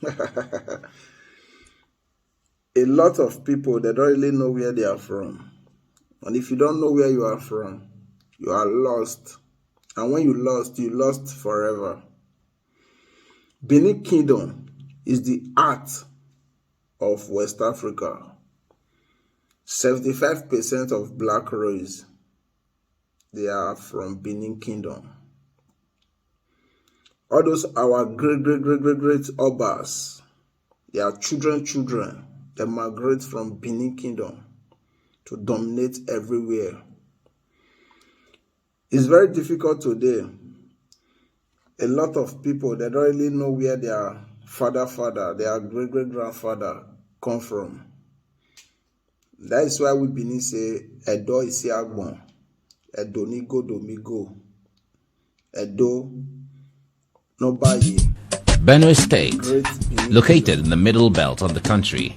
A lot of people they don't really know where they are from. And if you don't know where you are from, you are lost. And when you lost forever. Benin Kingdom is the heart of West Africa. 75% of black race, they are from Benin Kingdom. All those our great Obas, their children, they migrate from Benin Kingdom to dominate everywhere. It's very difficult today. A lot of people, they don't really know where their father, their great-grandfather come from. That is why we Benin say, Edo isi agbon, Edo ni go domigo, Edo no baye. Benue State, located in the middle belt of the country,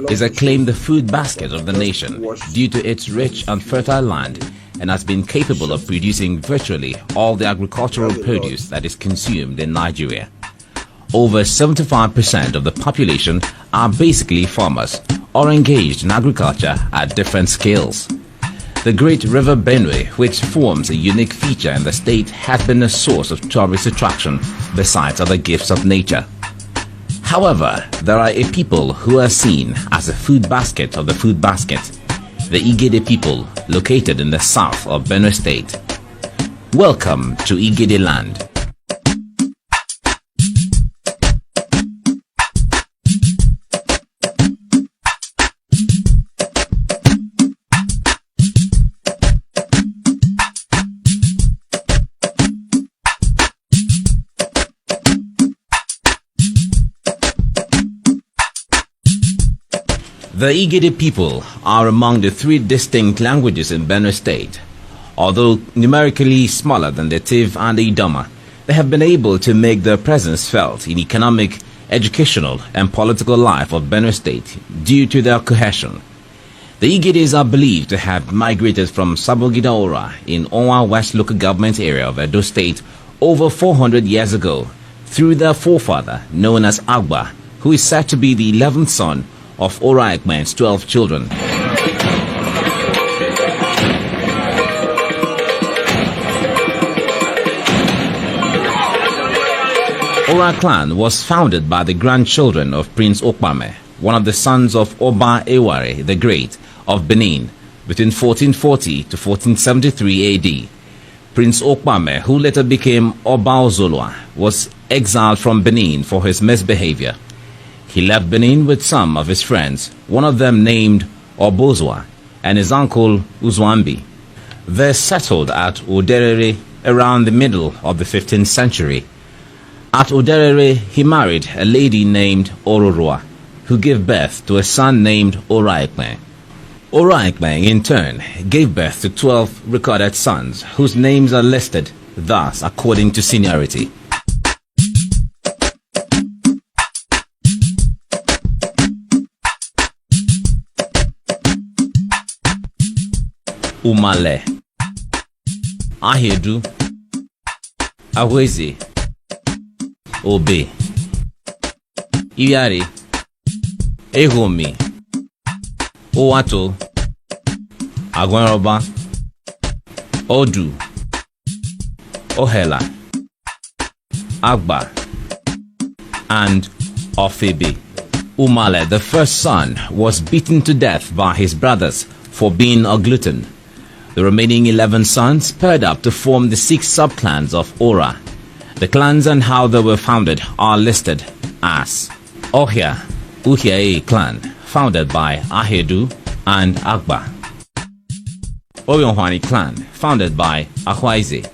is acclaimed the food basket of the nation due to its rich and fertile land and has been capable of producing virtually all the agricultural produce that is consumed in Nigeria. Over 75% of the population are basically farmers or engaged in agriculture at different scales. The great river Benue, which forms a unique feature in the state, has been a source of tourist attraction besides other gifts of nature. However, there are a people who are seen as a food basket of the food basket, the Igede people located in the south of Benue State. Welcome to Igede land. The Igede people are among the three distinct languages in Benue State. Although numerically smaller than the Tiv and the Idoma, they have been able to make their presence felt in economic, educational and political life of Benue State due to their cohesion. The Igedes are believed to have migrated from Sabongida Ora in Onwa West local government area of Edo State over 400 years ago through their forefather known as Agba, who is said to be the 11th son of Ora Ekmen's 12 children. Ora clan was founded by the grandchildren of Prince Okpame, one of the sons of Oba Eware the Great of Benin, between 1440 to 1473 AD. Prince Okpame, who later became Oba Ozolwa, was exiled from Benin for his misbehavior. He left Benin with some of his friends, one of them named Obozwa, and his uncle Uzwambi. They settled at Oderere around the middle of the 15th century. At Oderere, he married a lady named Ororua, who gave birth to a son named Oraikme. Oraikme, in turn, gave birth to 12 recorded sons, whose names are listed thus according to seniority. Umale, Ahedu, Aweze, Obe, Iyari, Ehomi, Owato, Agwenroba, Odu, Ohela, Agba, and Ofebe. Umale, the first son, was beaten to death by his brothers for being a glutton. The remaining 11 sons paired up to form the 6 sub-clans of Ora. The clans and how they were founded are listed as Ohia, Uhiae clan, founded by Ahedu and Agba. Oyonhwani clan, founded by Ahwaize.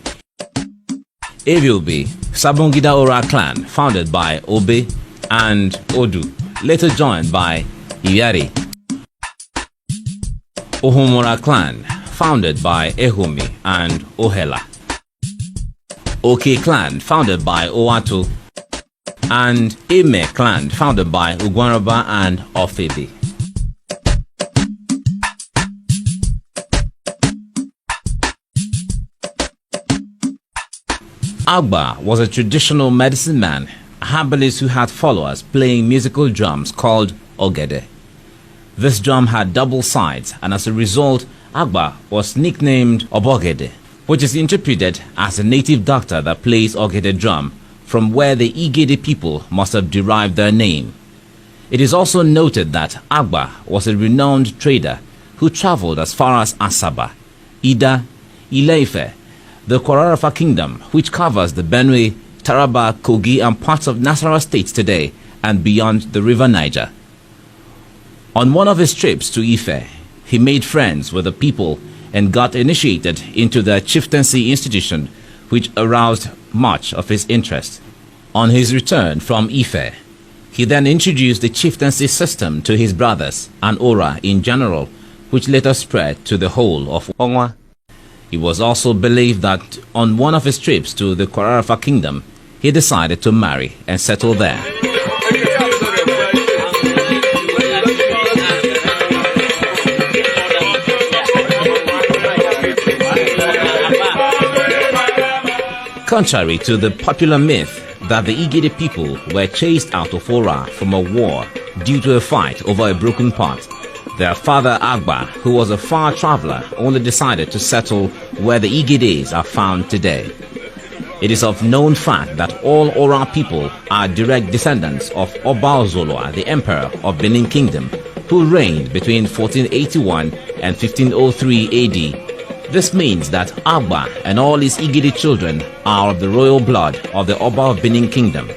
Eviobe, Sabongida Ora clan, founded by Obe and Odu, later joined by Iyari. Ohomora clan, founded by Ehomi and Ohela. Oke clan, founded by Owato, and Eme clan, founded by Ugwanraba and Ofebe. Agba was a traditional medicine man a herbalist who had followers playing musical drums called Ogede. This drum had double sides, and as a result, Agba was nicknamed Obogede, which is interpreted as a native doctor that plays Ogede drum, from where the Igede people must have derived their name. It is also noted that Agba was a renowned trader who traveled as far as Asaba, Ida, Ile-Ife, the Kwara Kingdom, which covers the Benue, Taraba, Kogi, and parts of Nasarawa states today and beyond the river Niger. On one of his trips to Ife, he made friends with the people and got initiated into the chieftaincy institution, which aroused much of his interest. On his return from Ife, he then introduced the chieftaincy system to his brothers and Ora in general, which later spread to the whole of Onwa. It was also believed that on one of his trips to the Kwara Kingdom, he decided to marry and settle there. Contrary to the popular myth that the Igede people were chased out of Ora from a war due to a fight over a broken pot, their father Agba, who was a far traveler, only decided to settle where the Igedes are found today. It is of known fact that all Ora people are direct descendants of Oba Ozoloa, the emperor of Benin Kingdom, who reigned between 1481 and 1503 AD. This means that Agba and all his Igede children are of the royal blood of the Oba of Benin Kingdom.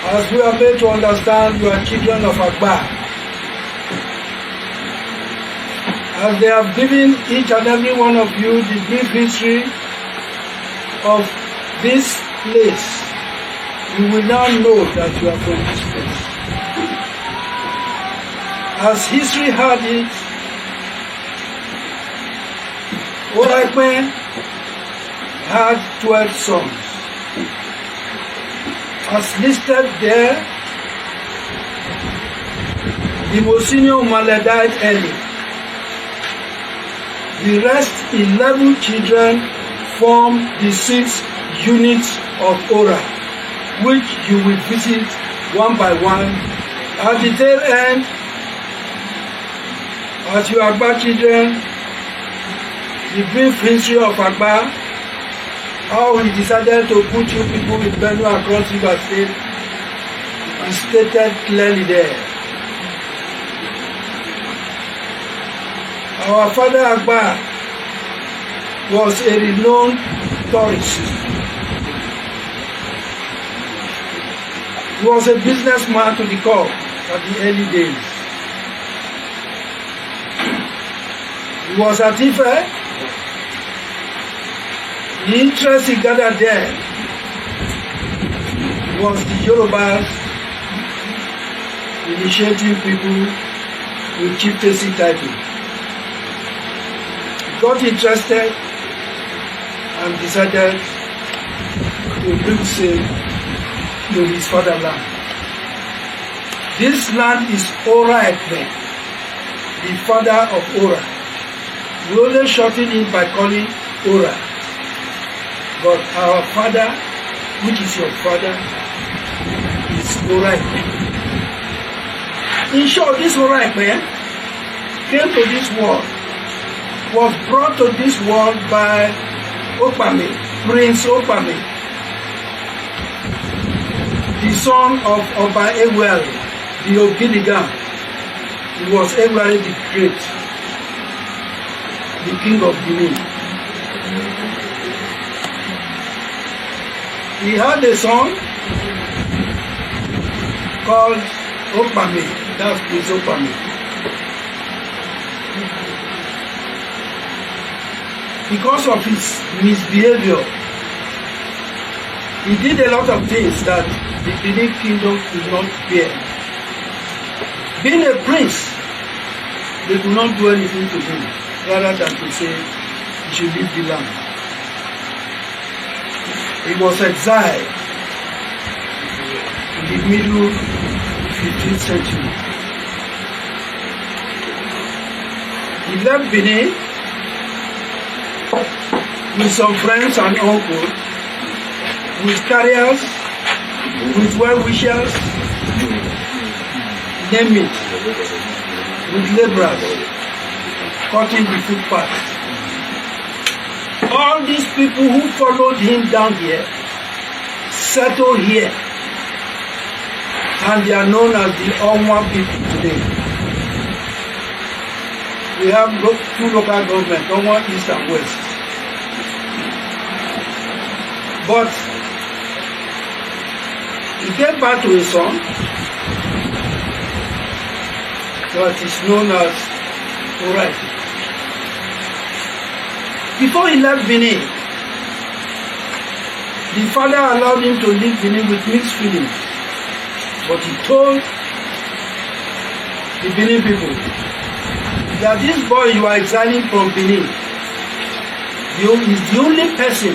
As we are made to understand, you are children of Agba. As they have given each and every one of you the brief history of this place, you will now know that you are from this place. As history had it, Oraikpe had 12 sons. As listed there, the most senior Umale died early. The rest 11 children form the 6 units of Ora, which you will visit one by one. At the tail end, as you are Agba children, the brief history of Agba, how he decided to put you people with Benue across River State, is stated clearly there. Our father Agba was a renowned tourist. He was a businessman to the core at the early days. He was at Ife. The interest he gathered there was the Yorubas initiating people with chieftaincy title. He got interested and decided to bring sail to his fatherland. This land is Ora Ekpe, the father of Ora. We only shorten it by calling Ora. But our father, which is your father, is Oraikpe. In short, this Oraikpe came to this world, was brought to this world by Okpame, Prince Okpame, the son of Oba Ewuare, the Oginigan. He was Ewuare the Great, the king of Benin. He had a son called Okpame, that's Prince Okpame. Because of his misbehavior, he did a lot of things that the Benin Kingdom could not bear. Being a prince, they could not do anything to him, rather than to say he should leave the land. He was exiled in the middle 15th century. He left Benin with some friends and uncles, with carriers with well-wishers, name it, with laborers, cutting the footpath. All these people who followed him down here settled here, and they are known as the Onwa people today. We have two local governments, Onwa East and West. But he gave birth to a son that is known as Oraite. Before he left Benin, the father allowed him to leave Benin with mixed feelings. But he told the Benin people that this boy you are exiling from Benin is the only person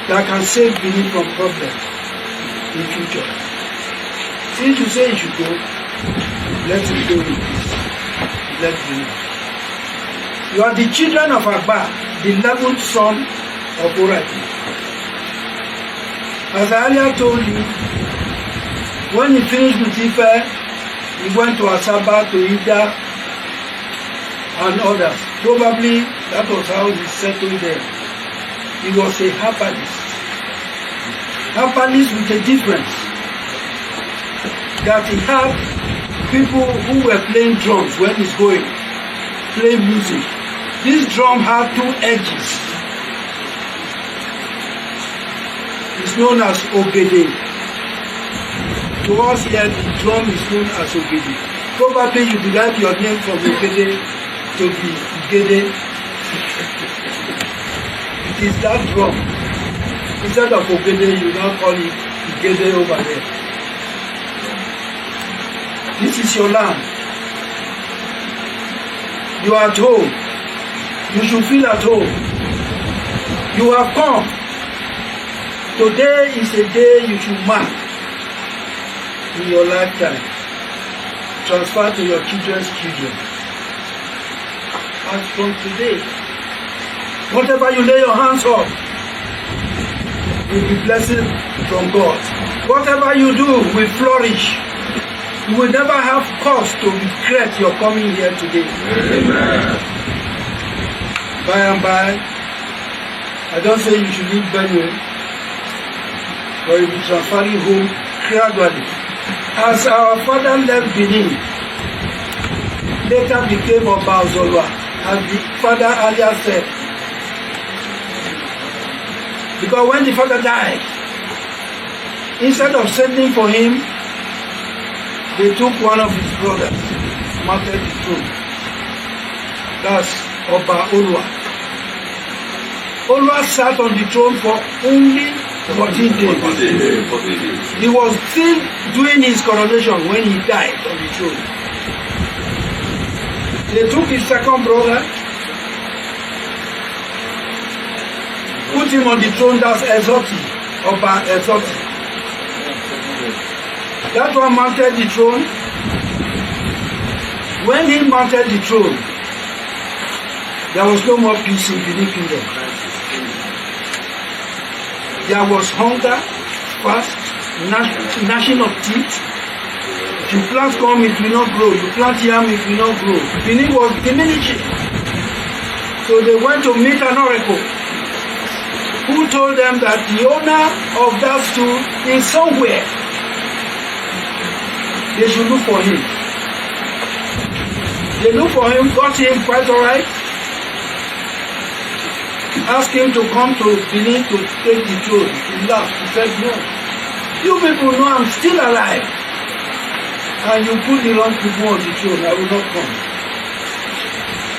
that can save Benin from problems in future. Since you say he should go, let him go in peace. Let Benin. You are the children of Agba, the 11th son of Oraite. As I earlier told you, when he finished with Ife, he went to Asaba, to Ida, and others. Probably that was how he settled there. He was a herbalist. Herbalist with a difference. That he had people who were playing drums when he's going, playing music. This drum had two edges. It's known as Ogede. To us here, the drum is known as Ogede. Probably you derive your name from Ogede to the Igede. It is that drum. Instead of Ogede, you now call it Igede over there. This is your land. You are at home. You should feel at home. You have come. Today is a day you should mark in your lifetime. Transfer to your children's children. As from today, whatever you lay your hands on will be blessed from God. Whatever you do will flourish. You will never have cause to regret your coming here today. Amen. By and by, I don't say you should leave Benue, but you'll be transferring home gradually. As our father left Benin, later became Oba Ozolwa, as the father earlier said. Because when the father died, instead of sending for him, they took one of his brothers, mounted the throne. That's Oba Olwa. Olwa sat on the throne for only 14 days. He was still doing his coronation when he died on the throne. They took his second brother, put him on the throne, that's Ezoti, Oba Ezoti. That one mounted the throne. When he mounted the throne, there was no more peace in Benin Kingdom. There was hunger, fast, gnashing of teeth. If you plant corn, it will not grow. You plant yam, it will not grow. Benin was diminishing. So they went to meet an oracle who told them that the owner of that stool is somewhere. They should look for him. They looked for him, got him quite alright. Asked him to come to Benin to take the throne. He laughed. He said, no. You people know I'm still alive. And you put the wrong people on the throne. I will not come.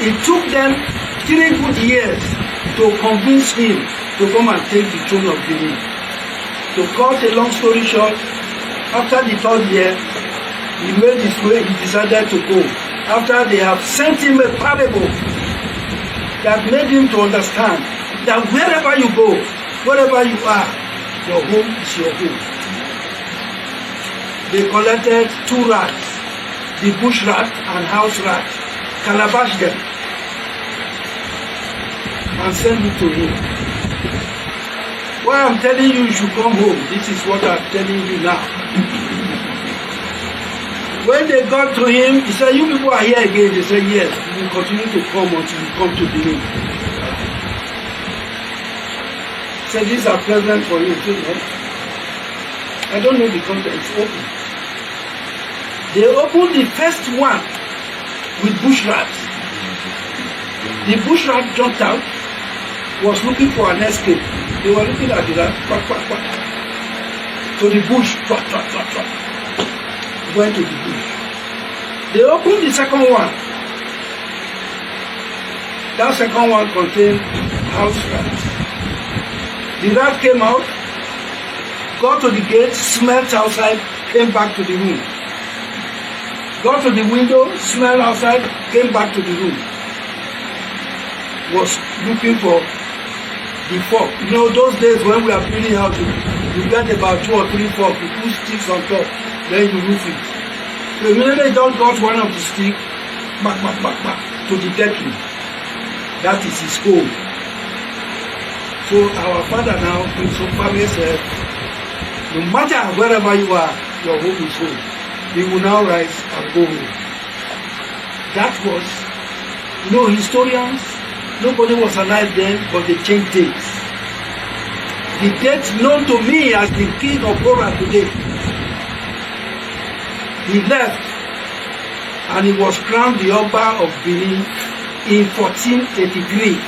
It took them 3 good years to convince him to come and take the throne of Benin. To cut a long story short, after the 3rd year, he made his way, he decided to go. After they have sent him a parable that made him to understand that wherever you go, wherever you are, your home is your home. They collected 2 rats, the bush rat and house rat, calabash them, and sent it to him. why I'm telling you you should come home. This is what I'm telling you now. When they got to him, he said, you people are here again. They said, yes, we will continue to come until you come to Benin. He said, these are presents for you. Too, no? I don't know the content. It's open. They opened the first one with bush rats. The bush rat jumped out, was looking for an escape. They were looking at the rat, quack, quack, quack. So the bush, quack, quack, quack, quack, went to the bush. They opened the second one. That second one contained house rats. The rat came out, got to the gate, smelled outside, came back to the room. Got to the window, smelled outside, came back to the room. Was looking for the fork. You know, those days when we are building houses, you get about 2 or 3 forks, you put sticks on top, then you roof it. So immediately they don't got one of the sticks, back, to the decking. That is his home. So our father now, Prince Okpame said, no matter wherever you are, your home is home. He will now rise and go home. That was, you know, historians, nobody was alive then, but they changed dates. The date known to me as the king of Ora today. He left and he was crowned the Oba of Benin in 1483.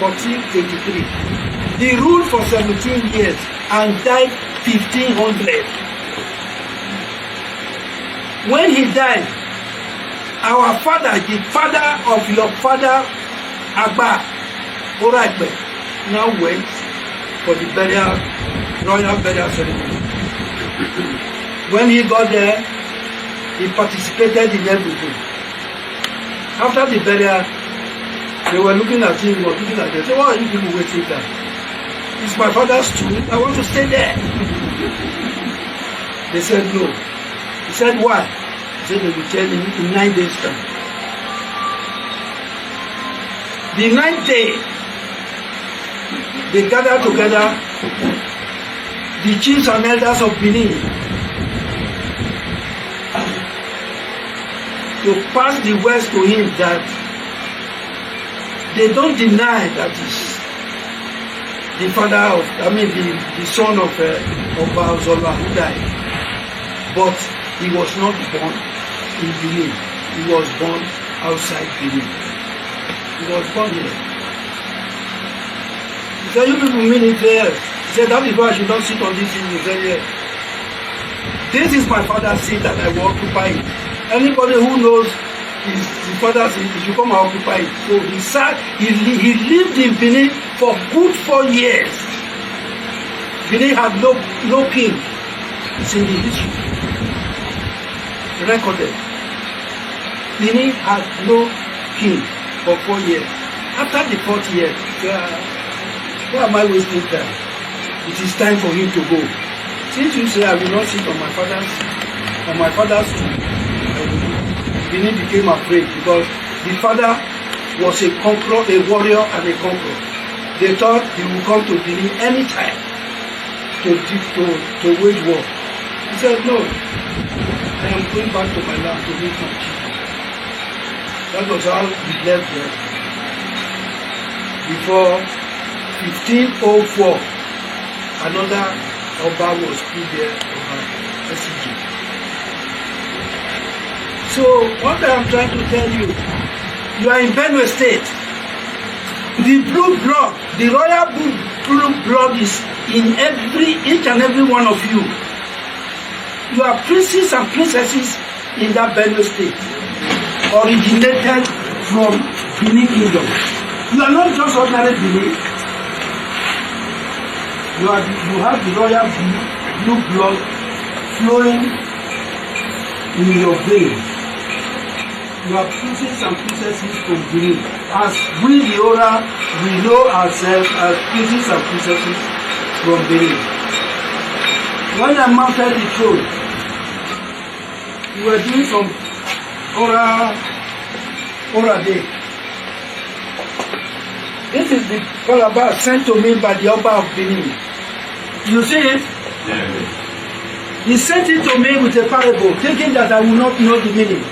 1483. He ruled for 17 years and died 1500. When he died, our father, the father of your father, Agba Oraigbe, now went for the burial, royal burial ceremony. When he got there, he participated in everything. After the burial, they were looking at him, were looking at them. They said, why are you people waiting there? It's my father's tomb. I want to stay there. They said no. He said, why? He said, they will tell him in 9 days' time. The 9th day, they gathered together, the chiefs and elders of Benin, to pass the words to him that they don't deny that is the father of, the son of Baozola who died. But he was not born in Benin. He was born outside Benin. He was born here. He said, you people mean it there? He said, that is why I should not sit on this seat. He said, yes. This is my father's seat and I will occupy it. Anybody who knows his father's seat, he should come and occupy it. So he sat, he lived in Benin for good 4 years. Benin had no king. It's in the history. Recorded. Benin had no king for 4 years. After the 4th year, why am I wasting time? It is time for him to go. Since you say I will not sit on my father's tomb, Benin became afraid because the father was a conqueror, a warrior and a conqueror. They thought he would come to Benin anytime to wage war. He said, no, I am going back to my land to meet my children. That was how he left there. Before 1504, another Oba was put there over SCG. So what I am trying to tell you, you are in Benue State. The blue blood, the royal blue blood is in each and every one of you. You are princes and princesses in that Benue State, originated from Benin Kingdom. You are not just ordinary Benin. You have the royal blue blood flowing in your veins. You are princes and princesses from Benin. As we, the Ora, we know ourselves as princes and princesses from Benin. When I mounted the throne, we were doing some Ora Day. This is the calabash sent to me by the Oba of Benin. You see it? He sent it to me with a parable, thinking that I will not know the meaning.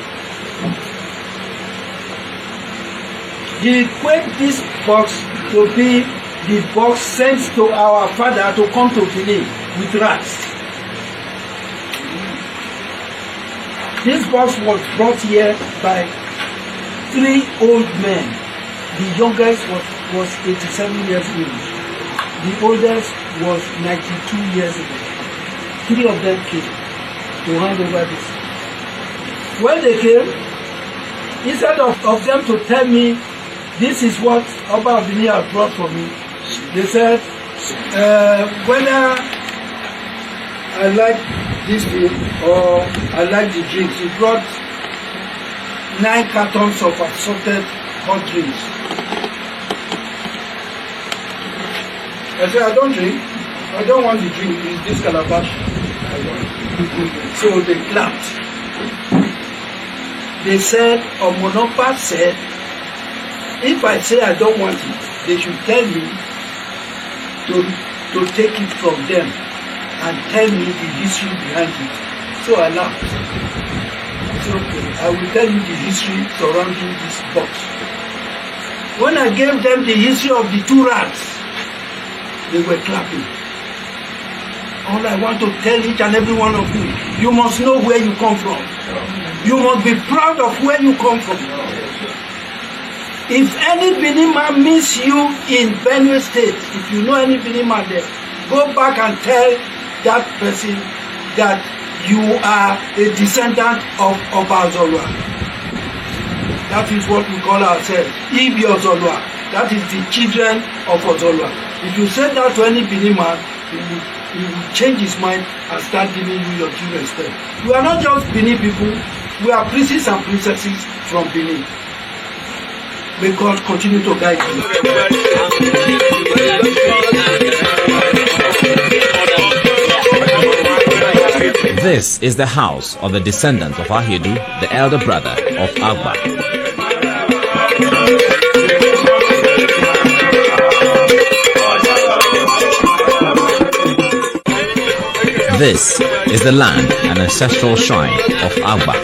He equates this box to be the box sent to our father to come to Benin with rats. This box was brought here by 3 old men. The youngest was 87 years old. The oldest was 92 years old. 3 of them came to hand over this. When they came, instead of them to tell me, this is what Oba of Benin has brought for me, they said, whether I like this food or I like the drinks. He brought 9 cartons of assorted hot drinks. I said, I don't drink. I don't want the drink. It's this calabash I want. So they clapped. They said, Omonopa said, if I say I don't want it, they should tell me to take it from them and tell me the history behind it. So I laughed. I said, okay, I will tell you the history surrounding this box. When I gave them the history of the 2 rats, they were clapping. All I want to tell each and every one of you, you must know where you come from. You must be proud of where you come from. If any Benin man meets you in Benue State, if you know any Benin man there, go back and tell that person that you are a descendant of Oba Ozolwa. That is what we call ourselves, Ibi Ozolwa. That is the children of Ozolwa. If you say that to any Benin man, he will change his mind and start giving you your due respect. We are not just Benin people, we are princes and princesses from Benin. May God continue to guide you. This is the house of the descendant of Ahidu, the elder brother of Agba. This is the land and ancestral shrine of Agba.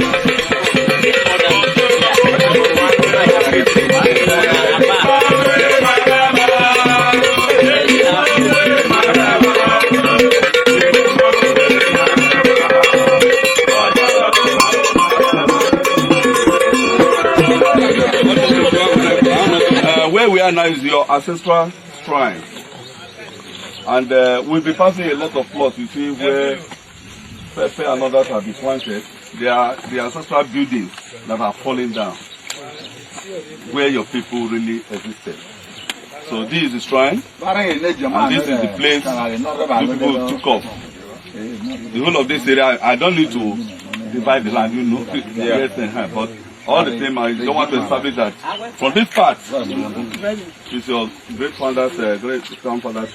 Where we are now is your ancestral shrine, and we'll be passing a lot of plots. You see where Pepe and others have been planted. They are the ancestral buildings that are falling down, where your people really existed. So this is the shrine, and this is the place the people took off. The whole of this area, I don't need to divide the land, you know, but all the same, I don't want to establish that from this part is your great founder's, great grandfather's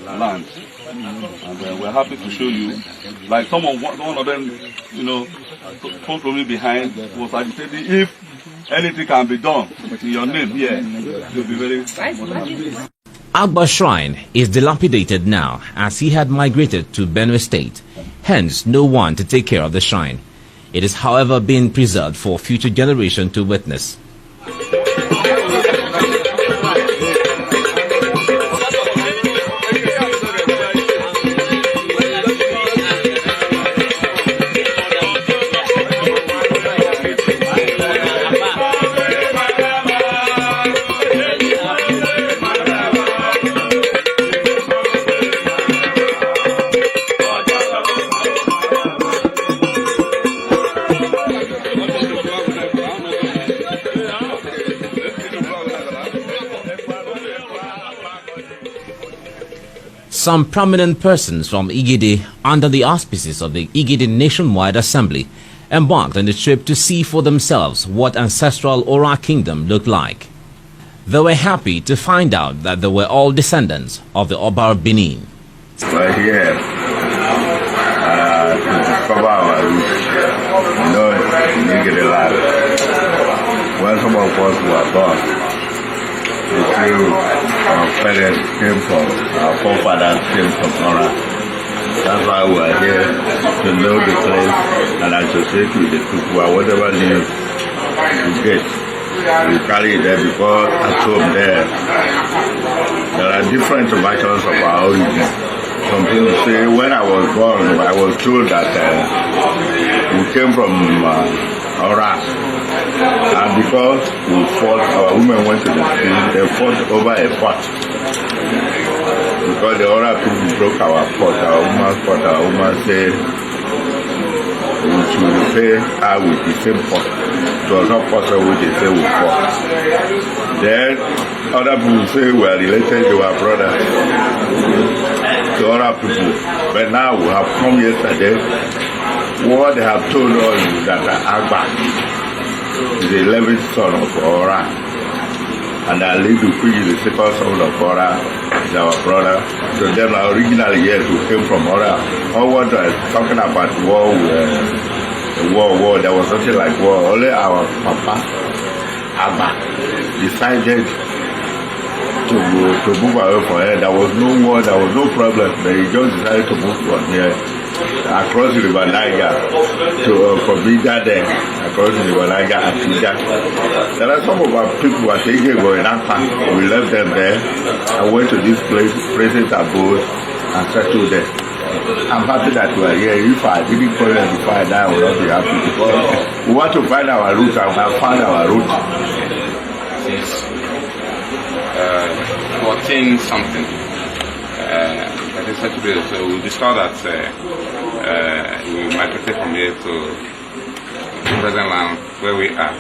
land, and we're happy to show you. Like one of them, you know, spoke to me behind, was agitating if anything can be done in your name here, you'll be very happy. Agba's shrine is dilapidated now as he had migrated to Benue State, hence no one to take care of the shrine. It is, however, being preserved for future generations to witness. Some prominent persons from Igede, under the auspices of the Igede Nationwide Assembly, embarked on the trip to see for themselves what ancestral Ora Kingdom looked like. They were happy to find out that they were all descendants of the Oba of Benin. We're here to discover our roots, you know, in Igede land. When some of us were born, they through our parents came from, our forefathers came from Ora. That's why we are here to know the place and associate with the people. And whatever news we get, we carry it there because at home there are different versions of our origin. Some people say when I was born, I was told that we came from Ora. And because we fought, our women went to the field, they fought over a pot. Because the other people broke our pot, our woman said we should repay her with the same pot. It was not possible, they say we fought. Then other people say we are related to our brothers, to other people. But now we have come yesterday, what they have told us is that Agba is the 11th son of Ora, and Ali Dupuy is the second son of Ora, is our brother. So then originally, yes, we came from Ora. All what I was talking about war, there was nothing like war. Only our papa, Abba, decided to move away from here. There was no war, there was no problem. They just decided to move from here across the River Niger to from Bida there, across the River Niger and Tija. There are some of our people who are taking going up. We left them there and went to this place, present abode, and settled there. I'm happy that we are here. If I didn't call them before I die, I would not be happy because we want to find our roots and we have found our roots. Since 14 something. So we discovered that we migrated from here to the present land where we are.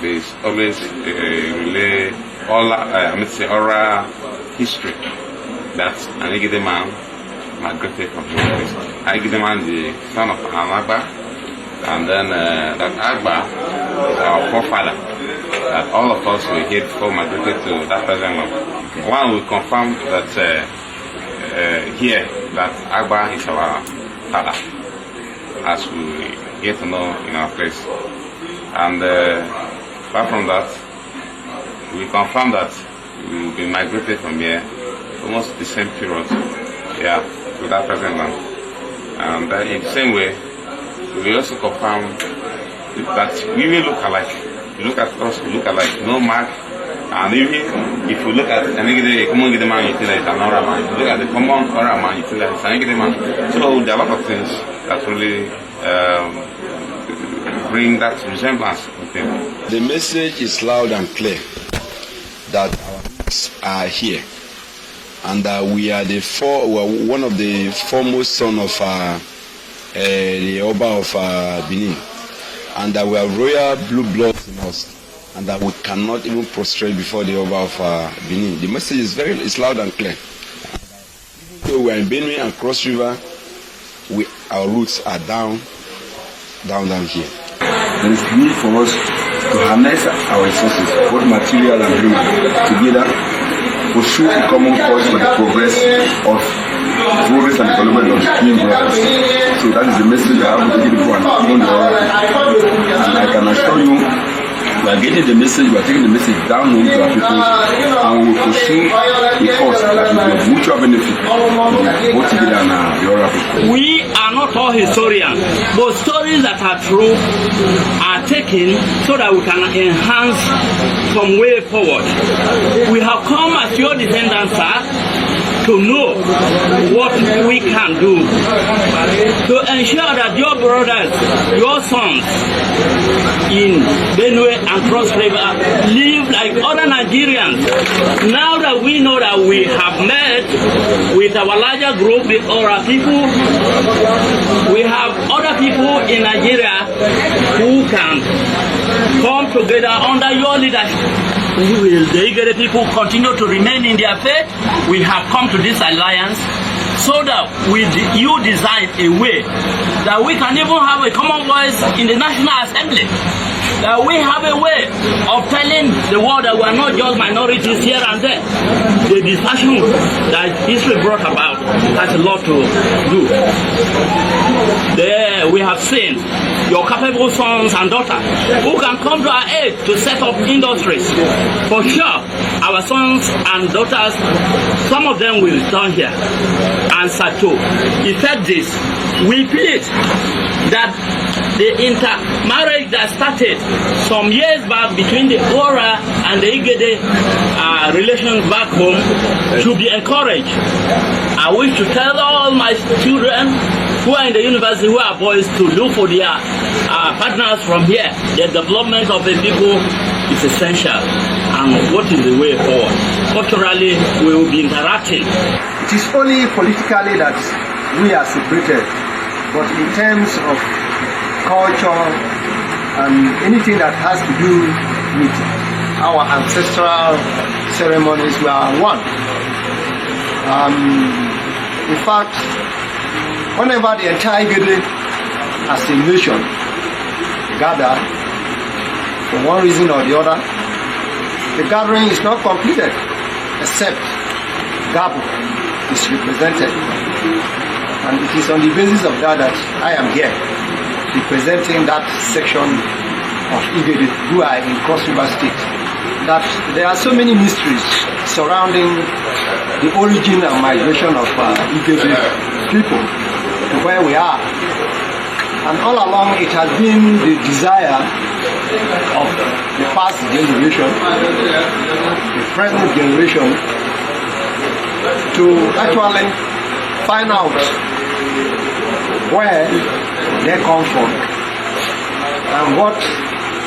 There's always oral history that an Igede man migrated from here. Igede man, the son of Agba, and then that Agba is our forefather. That all of us were here before migrated to that present land. One, we confirm that here that Agba is our father, as we get to know in our place. And apart from that, we confirm that we will be migrated from here almost the same period, to that present land. And in the same way, we also confirm that we will look alike. You look at us, we look alike, no mark. And even if you look at a common Igede man, you feel like an Ora man. If you look at the common Ora man, you feel like it's an Igede man. So there are a lot of things that really bring that resemblance with him. The message is loud and clear that our roots are here, and that we are one of the foremost son of the Oba of Benin, and that we have royal blue blood in us, and that we cannot even prostrate before the Oba of Benin. The message is loud and clear. Even though we are in Benue and Cross River, our roots are down here. There is need for us to harness our resources, both material and human, together, pursue a common cause for the progress of and development of the twin brothers. So that is the message I have to give people and even the Ora. And I can assure you, we are getting the message, we are taking the message down home to our people, and we will pursue a cause that will be of mutual benefit both together and the Ora people. We are not all historians, but stories that are true are taken so that we can enhance some way forward. We have come as your descendants, sir, to know what we can do to ensure that your brothers, your sons in Benue and Cross River live like other Nigerians. Now that we know that we have met with our larger group, with our people, we have other people in Nigeria who can come together under your leadership. Will the Igede people continue to remain in their faith? We have come to this alliance so that you design a way that we can even have a common voice in the National Assembly. that we have a way of telling the world that we are not just minorities here and there. The dispersion that history brought about has a lot to do. There we have seen your capable sons and daughters who can come to our aid to set up industries. For sure, our sons and daughters, some of them will return here. And Sato, effect this, we plead that the intermarriage that started some years back between the Ora and the Igede relations back home should be encouraged. I wish to tell all my children who are in the university, who are boys, to look for their partners from here. The development of the people is essential. And what is the way forward? Culturally, we will be interacting. It is only politically that we are separated, but in terms of culture and anything that has to do with our ancestral ceremonies, we are one. In fact, whenever the entire Igede as a nation gather for one reason or the other, the gathering is not completed except Gabo is represented. And it is on the basis of that that I am here representing that section of Igede who are in Cross River State. That there are so many mysteries surrounding the origin and migration of Igede people to where we are. And all along it has been the desire of the past generation, the present generation, to actually find out where they come from and what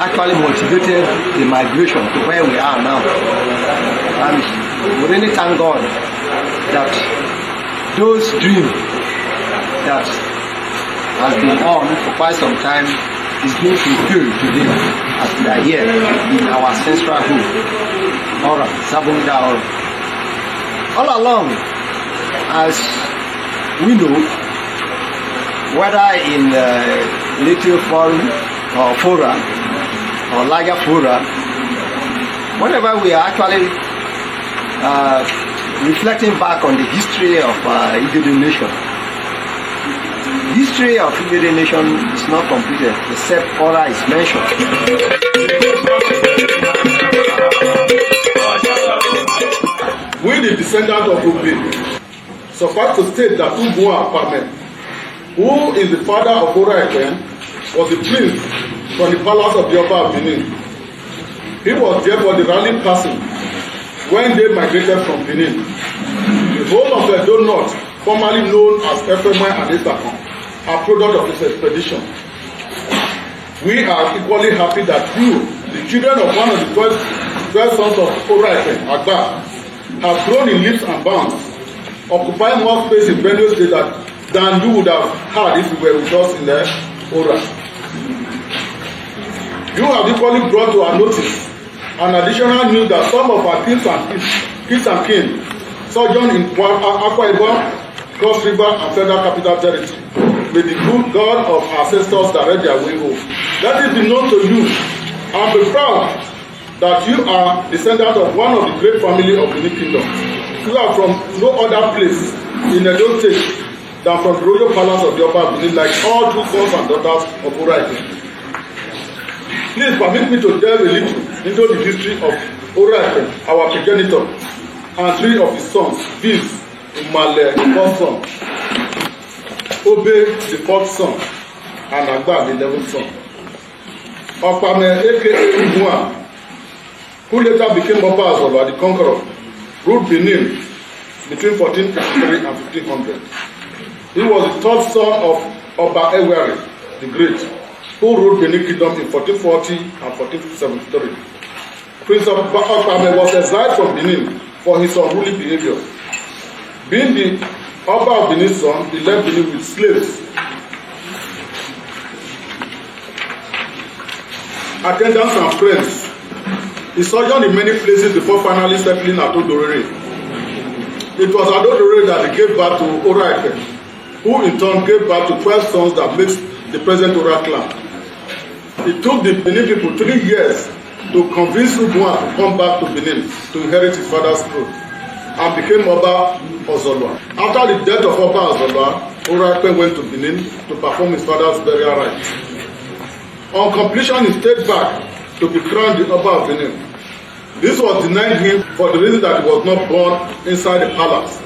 actually motivated the migration to where we are now. And we really thank God that those dreams that has been on for quite some time is being fulfilled today as we are here in our ancestral home, Ora, Sabunda Ora. All along, as we know, whether in Little Forum or Fora or larger Fora, whenever we are actually reflecting back on the history of Igede nation, the history of Igede nation is not completed except Ora is mentioned. We, the descendants of Ugbe, suffice to state that Ugbo Akpame, who is the father of Ora Ekwen, was a prince from the palace of the Oba of Benin. He was therefore the rallying person when they migrated from Benin. The whole of Edo North, formerly known as Efemwe and Esakon, are product of this expedition. We are equally happy that you, the children of one of the 12 sons of Ora Ekwen, Agba, have grown in leaps and bounds, occupying more space in Benue State than you would have had if you were with us in the Ora. You have equally brought to our notice an additional news that some of our kings and kin sojourn in Akwa Ibom, Cross River, and Federal Capital Territory. May the good God of our ancestors direct their way home. Let it be known to you, and be proud that you are descendant of one of the great family of the Benin Kingdom. You are from no other place in Edo State than from the royal palace of the Oba Benin, like all true sons and daughters of Ora Ekwen. Please permit me to delve a little into the history of Ora Ekwen, our progenitor, and three of his sons, viz. Umale, the first son, Obe, the fourth son, and Agba, the 11th son. Okpame, aka Ugwa, who later became Oba Azoba, the conqueror, ruled Benin between 1453 and 1500. He was the third son of Oba Ewere, the Great, who ruled Benin Kingdom in 1440 and 1473. Prince Okpame was exiled from Benin for his unruly behavior. Being the Oba of Benin's son, he left Benin with slaves, attendants and friends. He sojourned in many places before finally settling at Odorere. It was at Odorere that he gave birth to Ora Ekwen, who in turn gave birth to 12 sons that makes the present Ora clan. It took the Benin people 3 years to convince Ugwan to come back to Benin to inherit his father's throne and became Oba Ozolwa. After the death of Oba Ozolwa, Ora Ekpe went to Benin to perform his father's burial rites. On completion, he stayed back to be crowned the Oba of Benin. This was denied him for the reason that he was not born inside the palace.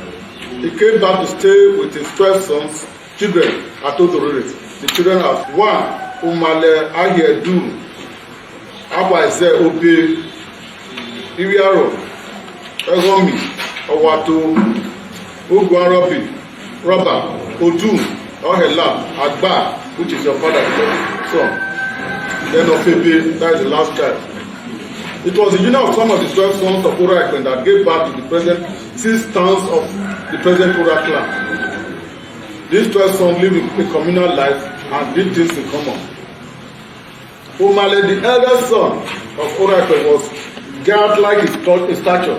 He came back to stay with his 12 sons, children at Otorere. The children are 1. Umale Ahiedu, Abaise Obe, Iriaro, Egomi, Owato, Ugwarobi, Roba, Odun, Ohela, Agba, which is your father's son. Then Ofebe, that is the last child. It was the union of some of the 12 sons of Ora Ekpen that gave birth to the present 6 towns of the present Ora clan. These 12 sons live a communal life and did things in common. Umale, the eldest son of Ora Ekpen, was giant like his stature,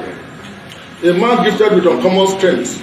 a man gifted with uncommon strength.